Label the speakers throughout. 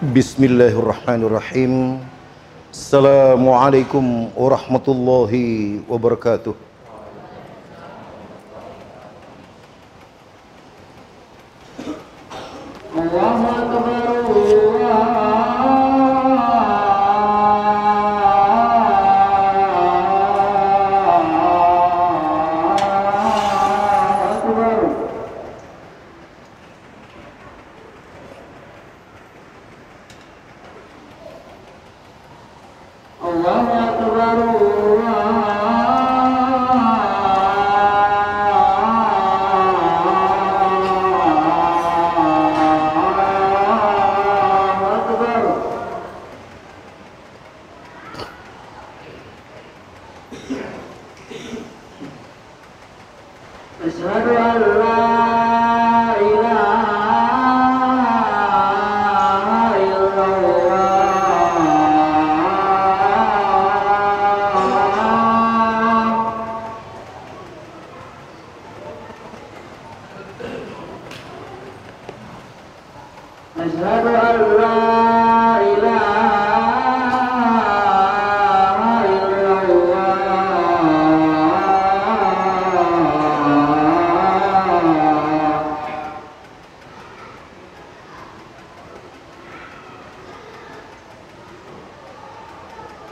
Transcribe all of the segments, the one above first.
Speaker 1: Bismillahirrahmanirrahim. Assalamualaikum warahmatullahi wabarakatuh.
Speaker 2: Allahu Akbar. Asyhadu an la ilaha illallah. Asyhadu an la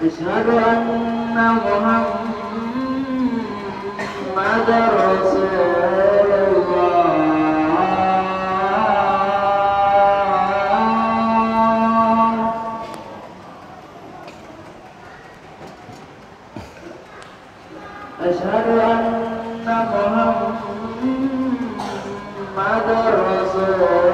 Speaker 2: Asyhadu anna Muhammadar Rasulullah. Asyhadu anna Muhammadar Rasulullah.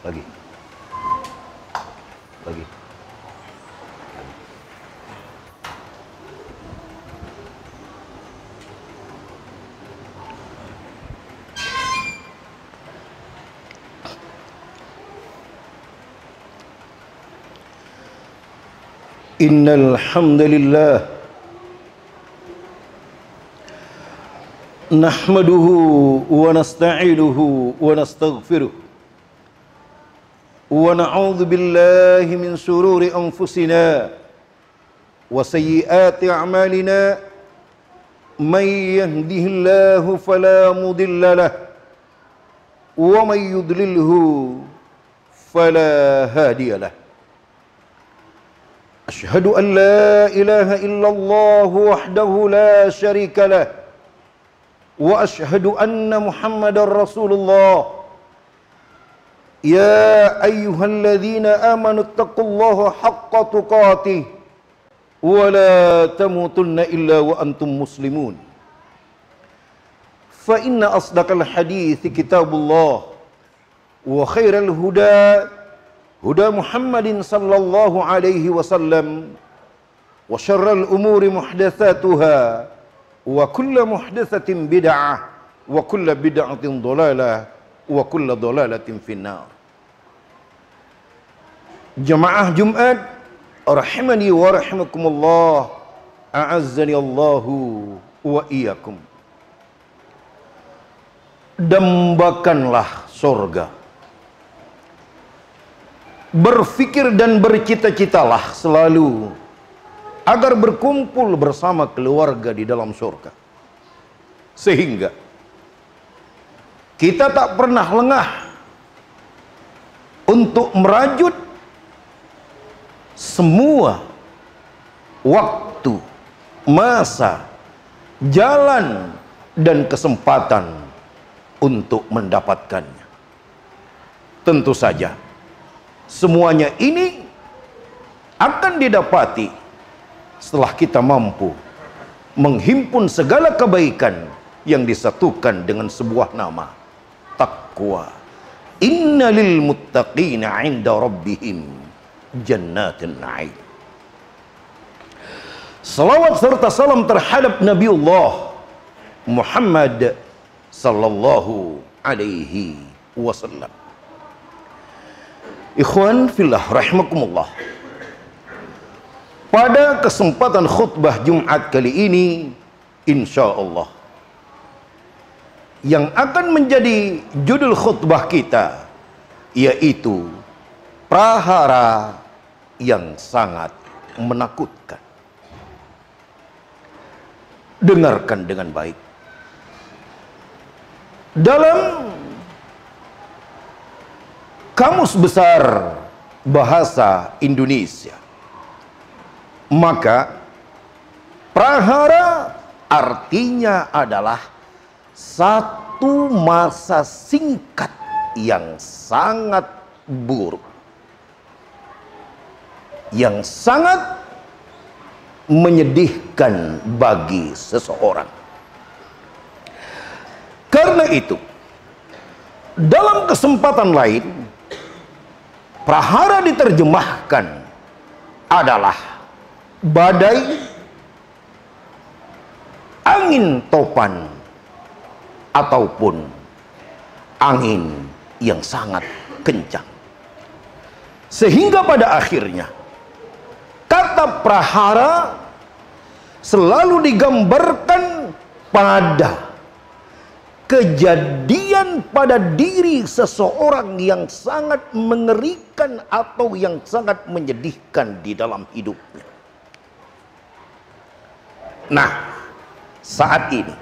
Speaker 2: Lagi. Innal hamdalillah nahmaduhu wa nasta'inuhu wa nastaghfiruh wa na'udzu billahi min shururi anfusina wa sayyiati a'malina may yahdihillahu fala mudilla lahu wa may yudlilhu fala hadiya lahu. Asyhadu an la ilaha illallah wahdahu la syarika lah wa asyhadu anna Muhammadar Rasulullah. Ya ayyuhalladzina amanu taqullaha haqqa tuqatih wa la tamutunna illa wa antum muslimun. Fa inna asdaqal hadithi kitabullah wa khairal huda huda Muhammadin sallallahu alaihi wasallam wa syarral umuri muhdatsatuha wa kullu muhdatsatin bid'ah wa kullu bid'atin dhalalah wa kullu dhalalatin finnar. Jamaah Jumat rahimani wa rahimakumullah, a'azzani Allahu wa iyyakum. Dambakanlah surga. Berfikir dan bercita-citalah selalu agar berkumpul bersama keluarga di dalam surga. Sehingga kita tak pernah lengah untuk merajut semua waktu, masa, jalan, dan kesempatan untuk mendapatkannya. Tentu saja semuanya ini akan didapati setelah kita mampu menghimpun segala kebaikan yang disatukan dengan sebuah nama, takwa. Inna lil muttaqina 'inda rabbihim jannatin na'im. Salawat serta salam terhadap Nabiullah Muhammad sallallahu alaihi wasallam. Ikhwan fillah rahimakumullah. Pada kesempatan khutbah Jumat kali ini, insyaallah, yang akan menjadi judul khutbah kita yaitu prahara yang sangat menakutkan. Dengarkan dengan baik. Dalam Kamus Besar Bahasa Indonesia, maka prahara artinya adalah satu masa singkat yang sangat buruk, yang sangat menyedihkan bagi seseorang. Karena itu, dalam kesempatan lain, prahara diterjemahkan adalah badai, angin topan, ataupun angin yang sangat kencang. Sehingga pada akhirnya kata prahara selalu digambarkan pada kejadian pada diri seseorang yang sangat mengerikan atau yang sangat menyedihkan di dalam hidupnya. Nah, saat ini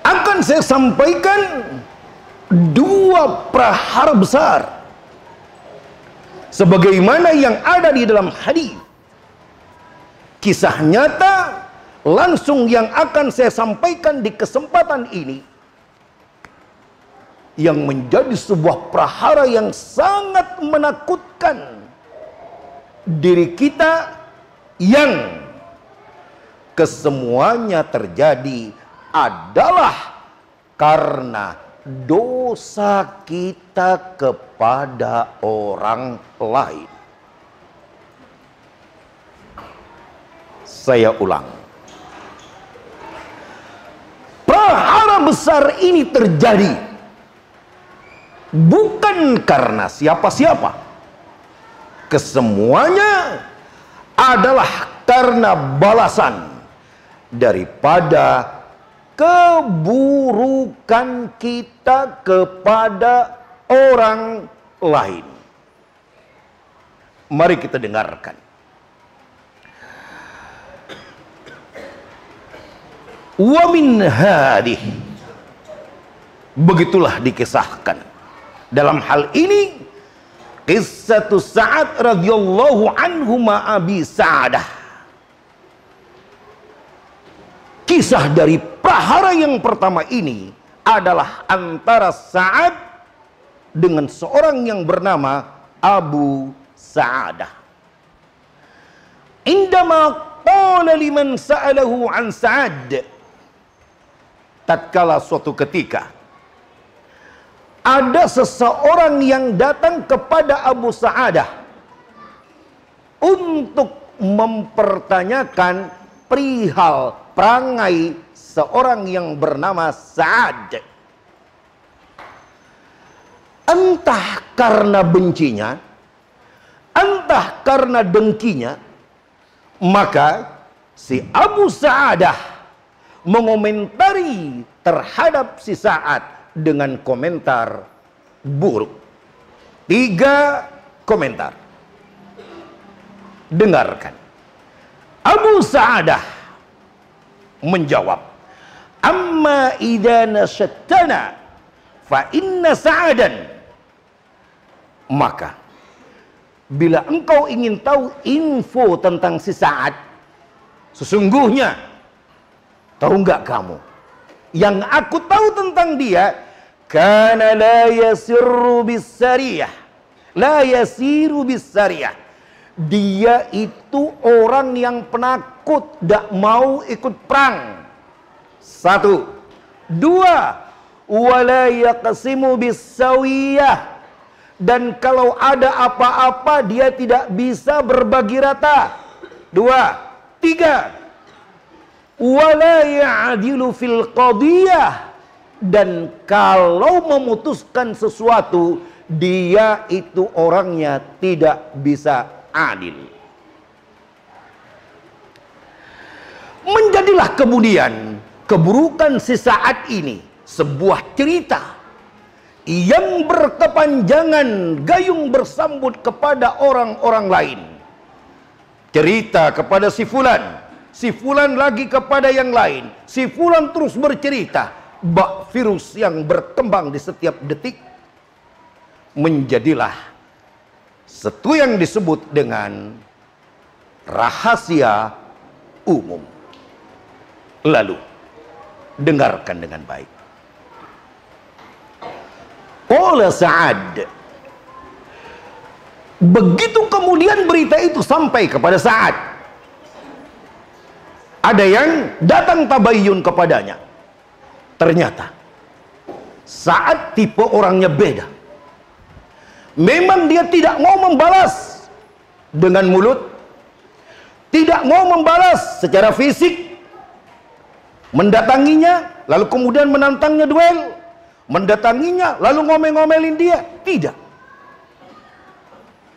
Speaker 2: akan saya sampaikan dua prahara besar sebagaimana yang ada di dalam hadis. Kisah nyata langsung yang akan saya sampaikan di kesempatan ini, yang menjadi sebuah prahara yang sangat menakutkan diri kita, yang kesemuanya terjadi adalah karena dosa kita kepada orang lain. Saya ulang. Prahara besar ini terjadi bukan karena siapa-siapa. Kesemuanya adalah karena balasan daripada keburukan kita kepada orang lain. Mari kita dengarkan. Wa min hadih, begitulah dikisahkan dalam hal ini kisah Sa'ad radhiyallahu anhu ma Abi Sa'adah. Kisah dari prahara yang pertama ini adalah antara Sa'ad dengan seorang yang bernama Abu Sa'adah. indama qala liman sa'alahu an Sa'ad, tatkala suatu ketika ada seseorang yang datang kepada Abu Sa'adah untuk mempertanyakan perihal perangai seorang yang bernama Sa'ad. Entah karena bencinya, entah karena dengkinya, maka si Abu Sa'adah mengomentari terhadap si Sa'ad dengan komentar buruk. 3 komentar. Dengarkan. Abu Sa'adah menjawab, amma idza nashattana fa inna Sa'adan. Maka bila engkau ingin tahu info tentang si Sa'ad, sesungguhnya, tahu nggak kamu, yang aku tahu tentang dia, kana la yasiru bisariyah, la yasiru bisariyah, dia itu orang yang penakut, tidak mau ikut perang. 1. 2, wala yaqsimu bisawiyah, dan kalau ada apa-apa dia tidak bisa berbagi rata. 2. 3, wala ya'dilu fil qadiyah, dan kalau memutuskan sesuatu dia itu orangnya tidak bisa adil. Menjadilah kemudian keburukan si Sa'ad ini sebuah cerita yang berkepanjangan, gayung bersambut kepada orang-orang lain. Cerita kepada si fulan lagi kepada yang lain, si fulan terus bercerita. Bak virus yang berkembang di setiap detik, menjadilah satu yang disebut dengan rahasia umum. Lalu dengarkan dengan baik. Qala Sa'ad, begitu kemudian berita itu sampai kepada Sa'ad, ada yang datang tabayyun kepadanya. Ternyata Sa'ad tipe orangnya beda. Memang dia tidak mau membalas dengan mulut, tidak mau membalas secara fisik, mendatanginya lalu kemudian menantangnya duel, mendatanginya lalu ngomel-ngomelin dia. Tidak.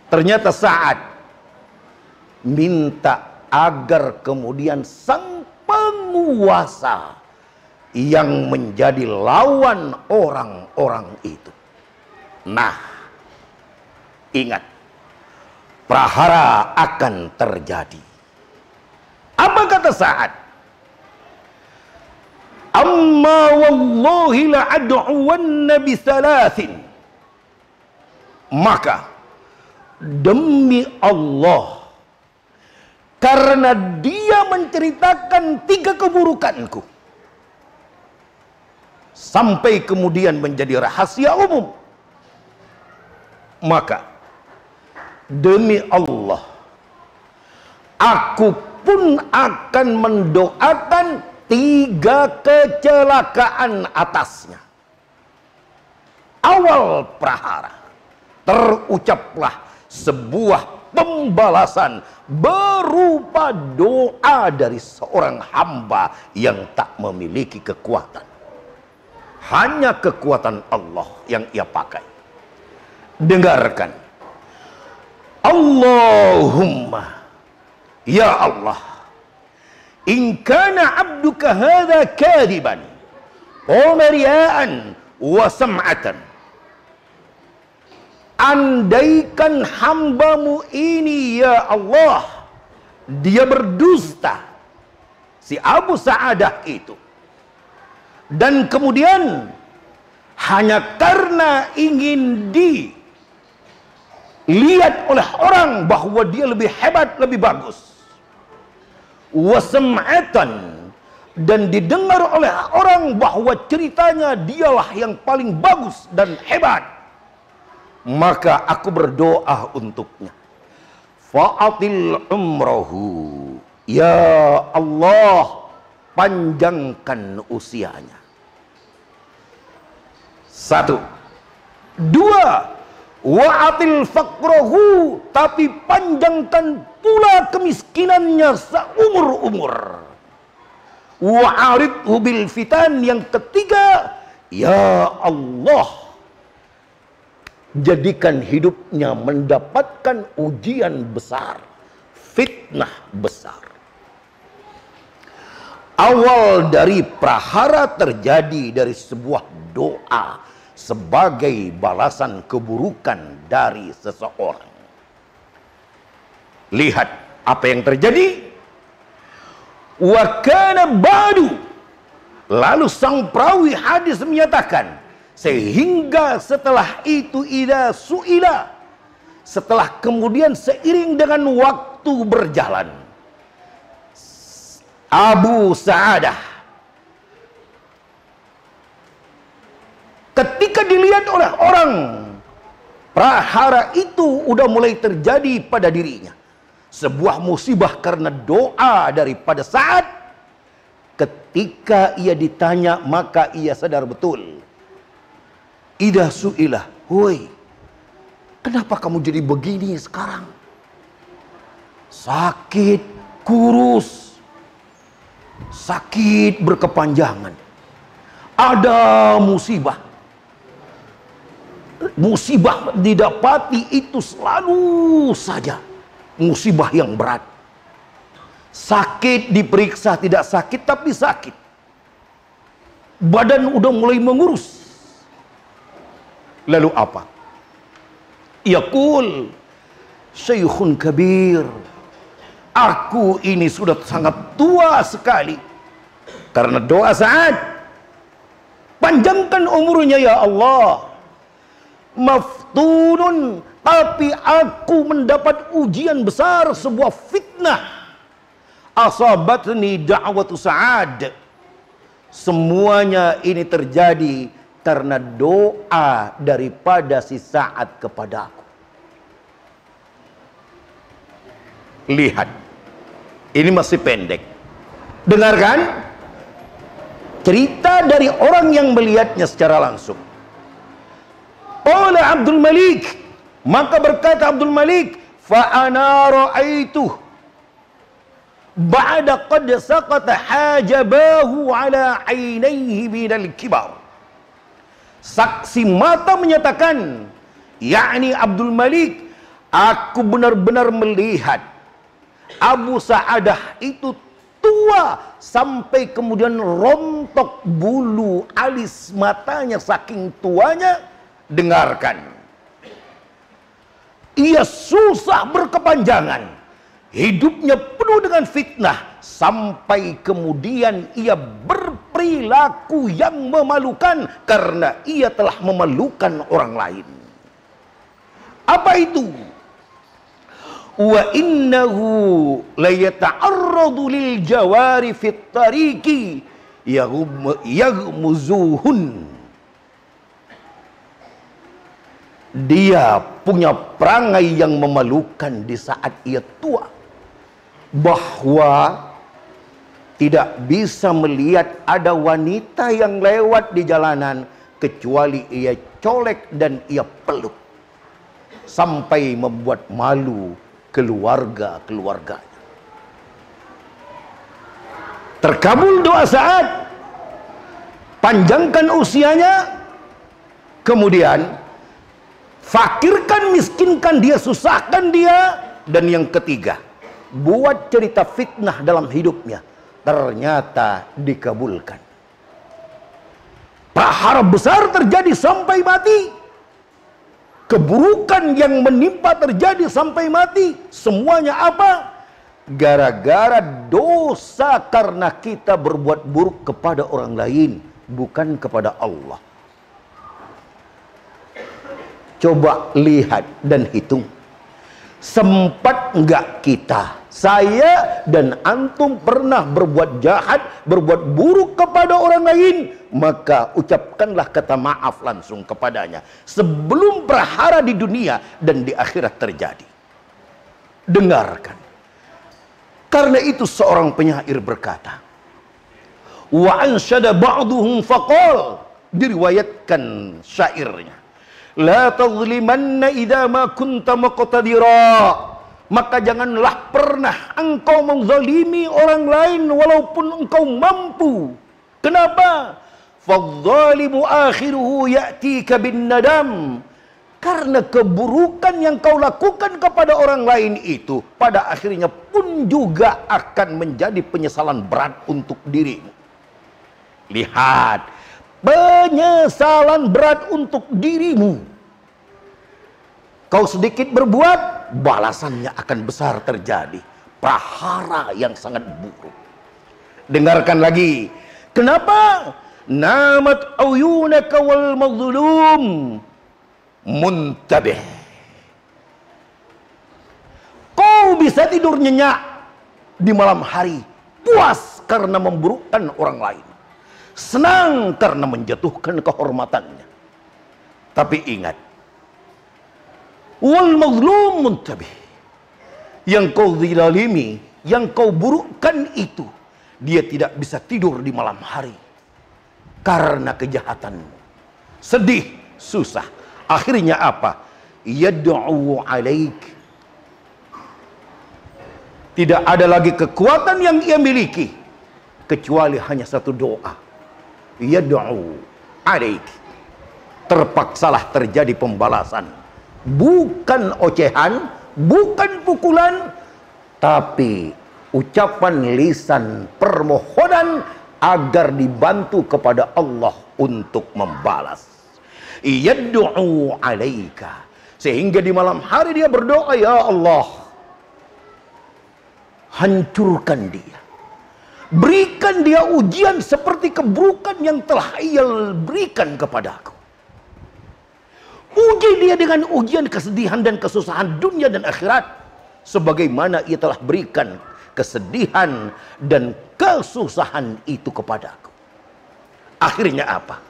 Speaker 2: Ternyata Sa'ad minta agar kemudian sang penguasa yang menjadi lawan orang-orang itu. Nah, ingat, prahara akan terjadi. Apa kata Sa'ad? Amma wallahi la'ad'uwanna bisalathin. Maka demi Allah, karena dia menceritakan 3 keburukanku, sampai kemudian menjadi rahasia umum, maka demi Allah, aku pun akan mendoakan 3 kecelakaan atasnya. Awal prahara terucaplah sebuah pembalasan berupa doa dari seorang hamba yang tak memiliki kekuatan. Hanya kekuatan Allah yang ia pakai. Dengarkan. Allahumma, ya Allah, in kana abduka hadha kadiban wa riya'an wa sam'atan, andaikan hambamu ini ya Allah, dia berdusta, si Abu Sa'adah itu, dan kemudian hanya karena ingin dilihat oleh orang bahwa dia lebih hebat, lebih bagus, wasam'atan, dan didengar oleh orang bahwa ceritanya dialah yang paling bagus dan hebat, maka aku berdoa untuknya. fa'atil umrahu. Ya Allah, panjangkan usianya. 1. 2. Wa'atil faqrahu, tapi panjangkan pula kemiskinannya seumur-umur. Wa'aridhu bil fitan, yang ketiga, ya Allah, jadikan hidupnya mendapatkan ujian besar, fitnah besar. Awal dari prahara terjadi dari sebuah doa sebagai balasan keburukan dari seseorang. Lihat apa yang terjadi. Wa kana ba'du, lalu sang perawi hadis menyatakan, sehingga setelah itu idza su'ila, setelah kemudian seiring dengan waktu berjalan, Abu Sa'adah ketika dilihat oleh orang, prahara itu udah mulai terjadi pada dirinya. Sebuah musibah karena doa daripada Sa'ad. Ketika ia ditanya, maka ia sadar betul. Idza su'ilah, woi, kenapa kamu jadi begini sekarang? Sakit, kurus, sakit berkepanjangan, ada musibah. Musibah didapati itu selalu saja musibah yang berat. Sakit diperiksa tidak sakit, tapi sakit. Badan udah mulai mengurus. Lalu apa? Yaqul syaikhun kabir, aku ini sudah sangat tua sekali. Karena doa Sa'ad, panjangkan umurnya ya Allah. Maftunun, tapi aku mendapat ujian besar, sebuah fitnah. Asabatni da'watu Sa'ad. Semuanya ini terjadi karena doa daripada si Sa'ad kepada aku. Lihat, ini masih pendek. Dengarkan cerita dari orang yang melihatnya secara langsung. Qala Abdul Malik, maka berkata Abdul Malik, fa ana ra'aituh ba'da qad saqata hajabahu ala ainaihi minal kibar. Saksi mata menyatakan, yakni Abdul Malik, aku benar-benar melihat Abu Sa'adah itu tua sampai kemudian rontok bulu alis matanya saking tuanya. Dengarkan, ia susah berkepanjangan, hidupnya penuh dengan fitnah, sampai kemudian ia berperilaku yang memalukan karena ia telah memalukan orang lain. Apa itu? Wa innahu la yata'arradu lil jawari fit tariqi yaghmuzuhun. Dia punya perangai yang memalukan di saat ia tua, bahwa tidak bisa melihat ada wanita yang lewat di jalanan kecuali ia colek dan ia peluk, sampai membuat malu keluarga-keluarganya. Terkabul doa Sa'ad, panjangkan usianya, kemudian fakirkan, miskinkan dia, susahkan dia. Dan yang ketiga, buat cerita fitnah dalam hidupnya, ternyata dikabulkan. Prahara besar terjadi sampai mati. Keburukan yang menimpa terjadi sampai mati. Semuanya apa? Gara-gara dosa, karena kita berbuat buruk kepada orang lain, bukan kepada Allah. Coba lihat dan hitung. Sempat enggak kita, saya dan antum, pernah berbuat jahat, berbuat buruk kepada orang lain? Maka ucapkanlah kata maaf langsung kepadanya sebelum prahara di dunia dan di akhirat terjadi. Dengarkan. Karena itu seorang penyair berkata, wa ansyada ba'duhum faqal, diriwayatkan syairnya, la tazlimanna idza ma kunta muqtadira, maka janganlah pernah engkau menzalimi orang lain walaupun engkau mampu. Kenapa? Fadh-dhalimu akhiruhu ya'tika bin nadam, karena keburukan yang kau lakukan kepada orang lain itu pada akhirnya pun juga akan menjadi penyesalan berat untuk dirimu. Lihat, penyesalan berat untuk dirimu. Kau sedikit berbuat, balasannya akan besar terjadi. Prahara yang sangat buruk. Dengarkan lagi. Kenapa? Namat uyunaka wal mazlum muntabih. Kau bisa tidur nyenyak di malam hari, puas karena memburukkan orang lain, senang karena menjatuhkan kehormatannya. Tapi ingat, wal mazlum muntabih, yang kau zalimi, yang kau burukkan itu, dia tidak bisa tidur di malam hari karena kejahatanmu. Sedih, susah. Akhirnya apa? Yad'u alaik. Tidak ada lagi kekuatan yang ia miliki kecuali hanya satu doa. Yad'u alaik. Terpaksalah terjadi pembalasan. Bukan ocehan, bukan pukulan, tapi ucapan lisan permohonan agar dibantu kepada Allah untuk membalas. Yad'u alaika, sehingga di malam hari dia berdoa, ya Allah, hancurkan dia, berikan dia ujian seperti keburukan yang telah ia berikan kepadaku. Uji dia dengan ujian kesedihan dan kesusahan dunia dan akhirat, sebagaimana ia telah berikan kesedihan dan kesusahan itu kepadaku. Akhirnya apa?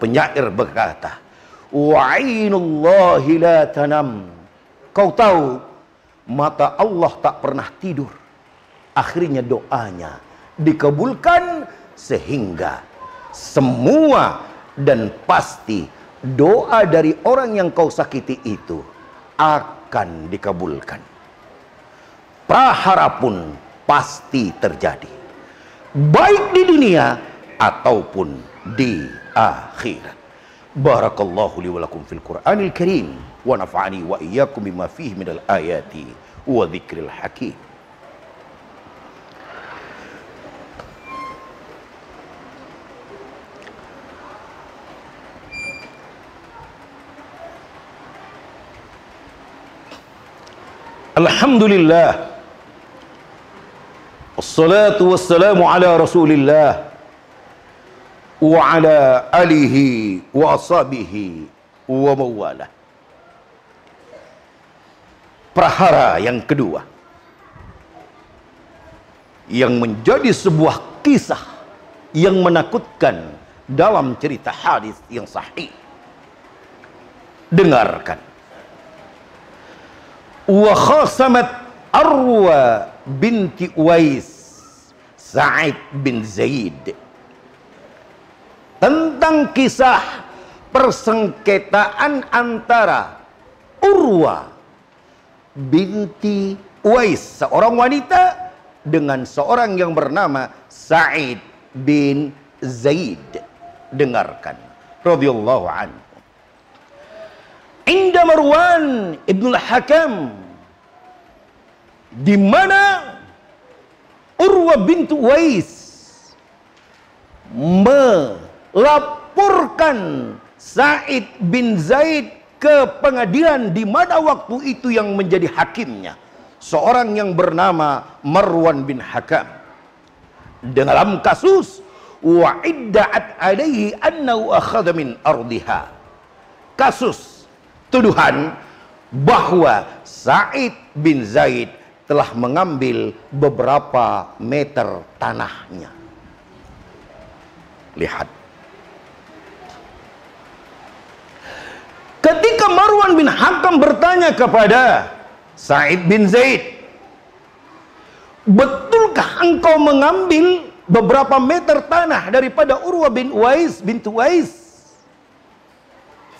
Speaker 2: Penyair berkata, wa'ainullahi la tanam. Kau tahu, mata Allah tak pernah tidur. Akhirnya doanya dikabulkan, sehingga semua dan pasti doa dari orang yang kau sakiti itu akan dikabulkan. Prahara pun pasti terjadi, baik di dunia ataupun di akhirat. Barakallahu li wa lakum fil Qur'anil Karim wa nafa'ani wa iyyakum bima fihi minal ayati wa dzikril hakim. Alhamdulillah, wassalatu wassalamu ala Rasulillah wa ala alihi wa ashabihi wa mawalah. Prahara yang kedua yang menjadi sebuah kisah yang menakutkan dalam cerita hadis yang sahih. Dengarkan. Wa khasamat Arwa binti Uwais Sa'id bin Zaid, tentang kisah persengketaan antara Urwa binti Uwais, seorang wanita, dengan seorang yang bernama Sa'id bin Zaid. Dengarkan. Radhiyallahu anhu. Inda Marwan ibn al-Hakam, di mana Urwa binti Uwais melaporkan Sa'id bin Zaid ke pengadilan, di mana waktu itu yang menjadi hakimnya seorang yang bernama Marwan bin Hakam, dalam kasus wa idda'at alaihi annahu akhadha min ardiha, kasus tuduhan bahwa Sa'id bin Zaid telah mengambil beberapa meter tanahnya. Lihat, ketika Marwan bin Hakam bertanya kepada Sa'id bin Zaid, betulkah engkau mengambil beberapa meter tanah daripada Urwah bin Uwais?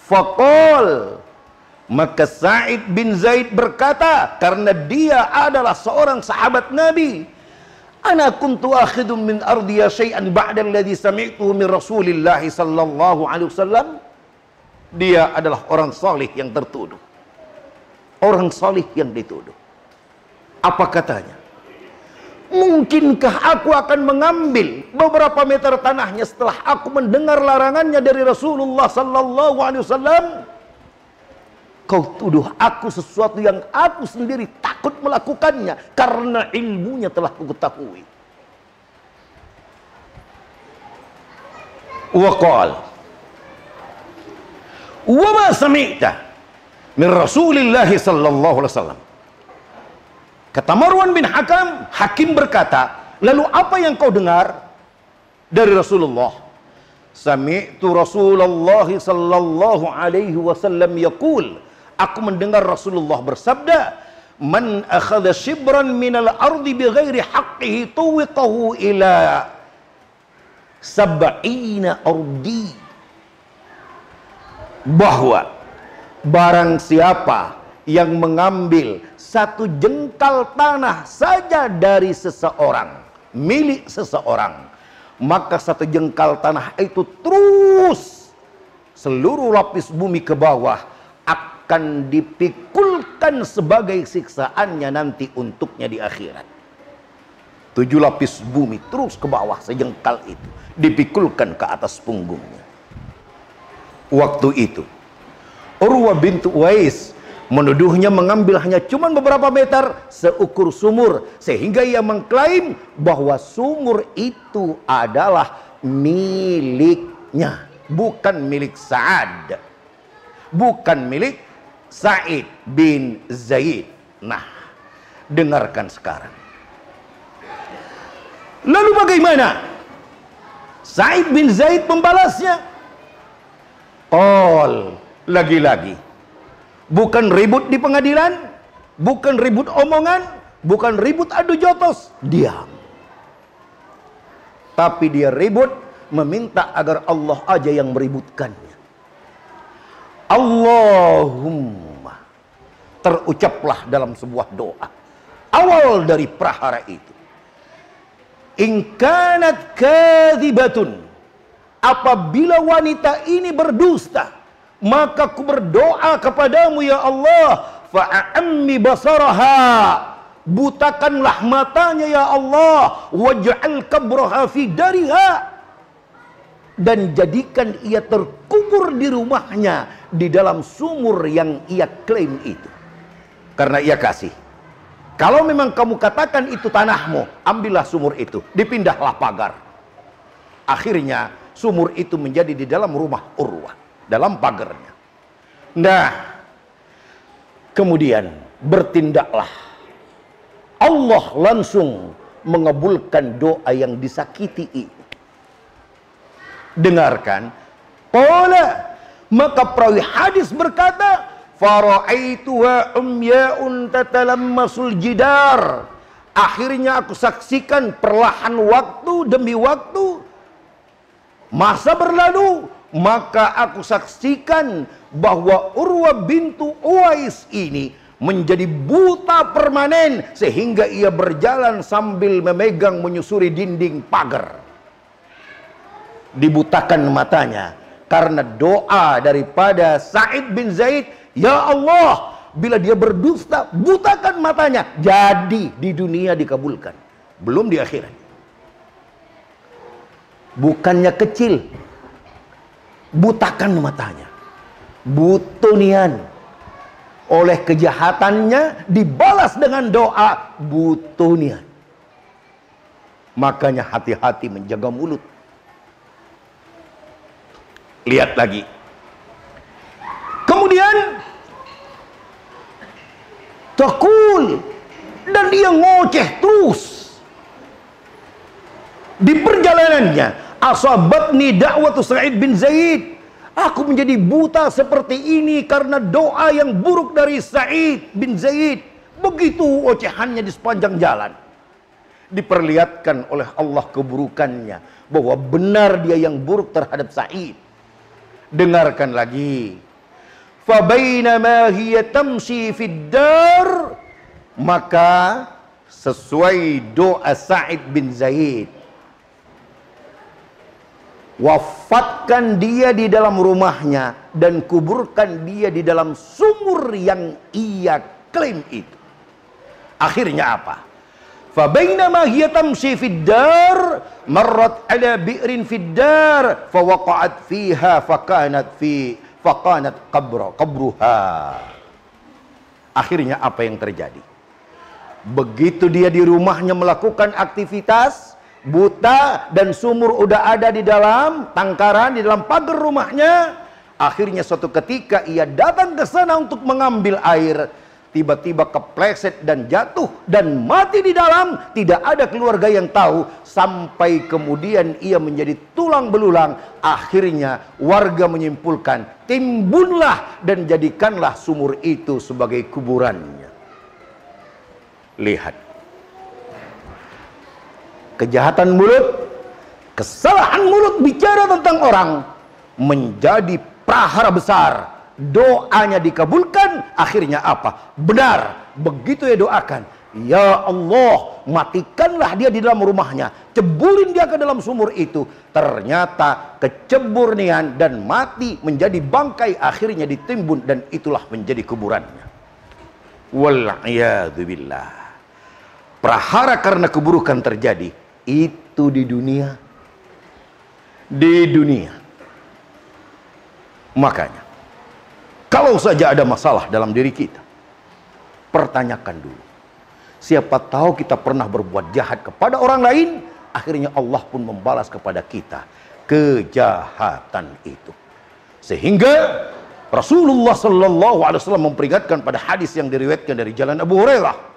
Speaker 2: Faqal, maka Sa'id bin Zaid berkata, karena dia adalah seorang sahabat Nabi, ana kuntu akhidun min ardiya syai'an ba'da alladhi sami'tuhu min Rasulillah sallallahu alaihi wasallam. Dia adalah orang salih yang tertuduh, orang salih yang dituduh. Apa katanya? Mungkinkah aku akan mengambil beberapa meter tanahnya setelah aku mendengar larangannya dari Rasulullah sallallahu alaihi wasallam? Kau tuduh aku sesuatu yang aku sendiri takut melakukannya karena ilmunya telah kuketahui. Wa qala, wa ma sami'ta min Rasulillah sallallahu alaihi wasallam. Kata Marwan bin Hakam, hakim berkata, lalu apa yang kau dengar dari Rasulullah? Sami'tu Rasulullah sallallahu alaihi wasallam yaqul, aku mendengar Rasulullah bersabda, man akhadha shibran minal ardi bighairi haqqihi tuwiqahu ila sab'ina ardi. Bahwa barang siapa yang mengambil satu jengkal tanah saja dari seseorang, milik seseorang, maka satu jengkal tanah itu terus seluruh lapis bumi ke bawah akan dipikulkan sebagai siksaannya nanti untuknya di akhirat. 7 lapis bumi terus ke bawah, sejengkal itu dipikulkan ke atas punggungnya. Waktu itu Urwah bin Uwais menuduhnya mengambil hanya cuma beberapa meter seukur sumur, sehingga ia mengklaim bahwa sumur itu adalah miliknya, bukan milik Sa'ad, bukan milik Sa'id bin Zaid. Nah, dengarkan sekarang. Lalu bagaimana Sa'id bin Zaid membalasnya? Qol, lagi-lagi bukan ribut di pengadilan, bukan ribut omongan, bukan ribut adu jotos, diam. Tapi dia ribut meminta agar Allah aja yang meributkannya. Allahumma, terucaplah dalam sebuah doa awal dari prahara itu. In kanat kadzibatun, apabila wanita ini berdusta, maka ku berdoa kepadamu ya Allah, fa'ammi basaraha, butakanlah matanya ya Allah, waj'al kabraha fi dariha, dan jadikan ia terkubur di rumahnya di dalam sumur yang ia klaim itu. Karena ia kasih, kalau memang kamu katakan itu tanahmu, ambillah sumur itu, dipindahlah pagar. Akhirnya sumur itu menjadi di dalam rumah Urwah, dalam pagarnya. Nah, kemudian bertindaklah. Allah langsung mengabulkan doa yang disakiti itu. Dengarkan. Qala, maka perawi hadis berkata, fara'aituha umya'un tatalammasul jidar. Akhirnya aku saksikan perlahan waktu demi waktu, masa berlalu, maka aku saksikan bahwa Urwah bintu Uwais ini menjadi buta permanen, sehingga ia berjalan sambil memegang menyusuri dinding pagar. Dibutakan matanya karena doa daripada Sa'id bin Zaid, ya Allah, bila dia berdusta, butakan matanya. Jadi di dunia dikabulkan, belum di akhirat. Bukannya kecil, butakan matanya, butunian. Oleh kejahatannya dibalas dengan doa butunian. Makanya hati-hati menjaga mulut. Lihat lagi. Kemudian takul, dan dia ngoceh terus. Di perjalanannya, asabatni da'watu Sa'id bin Zaid, aku menjadi buta seperti ini karena doa yang buruk dari Sa'id bin Zaid. begitu ocehannya di sepanjang jalan. Diperlihatkan oleh Allah keburukannya, bahwa benar dia yang buruk terhadap Sa'id. Dengarkan lagi. Fabainama hiya tamshi fid dar, maka sesuai doa Sa'id bin Zaid, wafatkan dia di dalam rumahnya dan kuburkan dia di dalam sumur yang ia klaim itu. Akhirnya apa? Fabainama hiya tamshi fid dar marrat ala bi'rin fid dar fawaqa'at fiha fakanat qabruha. Akhirnya apa yang terjadi? Begitu dia di rumahnya melakukan aktivitas, buta dan sumur udah ada di dalam tangkaran, di dalam pagar rumahnya. Akhirnya suatu ketika ia datang ke sana untuk mengambil air, tiba-tiba kepleset dan jatuh dan mati di dalam. Tidak ada keluarga yang tahu, sampai kemudian ia menjadi tulang belulang. Akhirnya warga menyimpulkan, timbunlah dan jadikanlah sumur itu sebagai kuburannya. Lihat kejahatan mulut, kesalahan mulut bicara tentang orang menjadi prahara besar. Doanya dikabulkan, akhirnya apa? Benar, begitu ya doakan, ya Allah, matikanlah dia di dalam rumahnya, ceburin dia ke dalam sumur itu. Ternyata kecebur nian dan mati menjadi bangkai, akhirnya ditimbun dan itulah menjadi kuburannya. Wal'iyadzubillah. Prahara karena keburukan terjadi itu di dunia. Di dunia. Makanya kalau saja ada masalah dalam diri kita, pertanyakan dulu. Siapa tahu kita pernah berbuat jahat kepada orang lain, akhirnya Allah pun membalas kepada kita kejahatan itu. Sehingga Rasulullah Sallallahu Alaihi Wasallam memperingatkan pada hadis yang diriwayatkan dari jalan Abu Hurairah.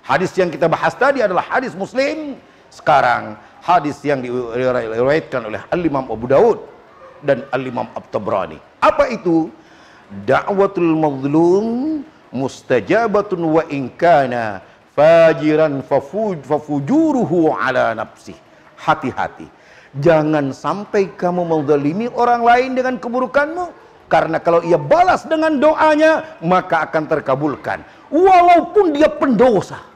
Speaker 2: Hadis yang kita bahas tadi adalah hadis Muslim. Sekarang hadis yang diriwayatkan oleh Al-Imam Abu Dawud dan Al-Imam At-Tabrani. Apa itu? Da'watul mazlum mustajabatun wa in kana fajiran fafujuruhu ala nafsih. Hati-hati, jangan sampai kamu menzalimi orang lain dengan keburukanmu, karena kalau ia balas dengan doanya maka akan terkabulkan, walaupun dia pendosa.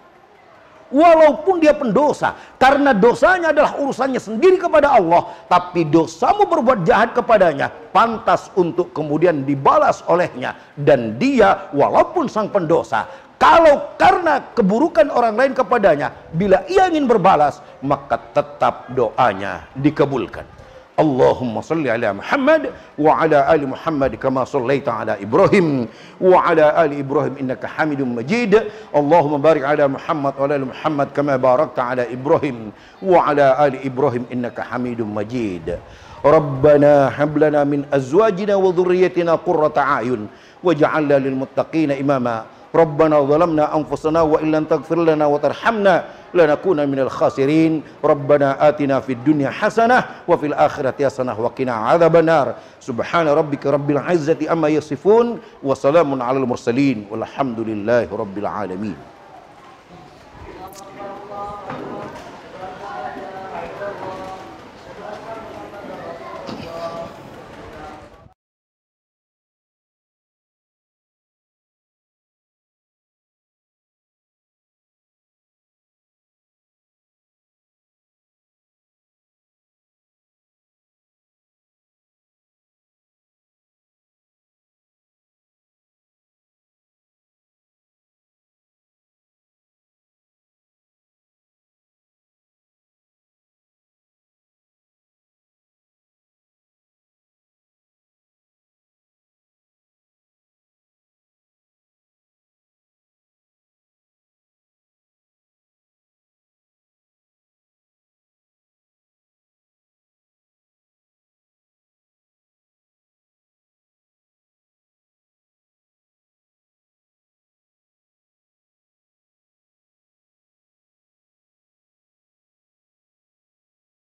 Speaker 2: Walaupun dia pendosa, karena dosanya adalah urusannya sendiri kepada Allah, tapi dosamu berbuat jahat kepadanya, pantas untuk kemudian dibalas olehnya. Dan dia walaupun sang pendosa, kalau karena keburukan orang lain kepadanya, bila ia ingin berbalas, maka tetap doanya dikabulkan. Allahumma salli ala Muhammad wa ala ali Muhammad kama sallaita ala Ibrahim wa ala ali Ibrahim innaka Hamidum Majid. Allahumma barik ala Muhammad wa ala ali Muhammad kama barakta ala Ibrahim wa ala ali Ibrahim innaka Hamidum Majid. Rabbana hab lana min azwajina wa dhurriyyatina qurrata a'yun waj'alna lil muttaqina imama. Rabbana zalamna anfusana wa illam taghfir lana wa tarhamna lanakuna minal khasirin. Rabbana atina fid dunya hasanah wa fil akhirati hasanah wa qina adzabannar. Subhana rabbika rabbil izzati amma yasifun wa salamun alal mursalin walhamdulillahi rabbil alamin.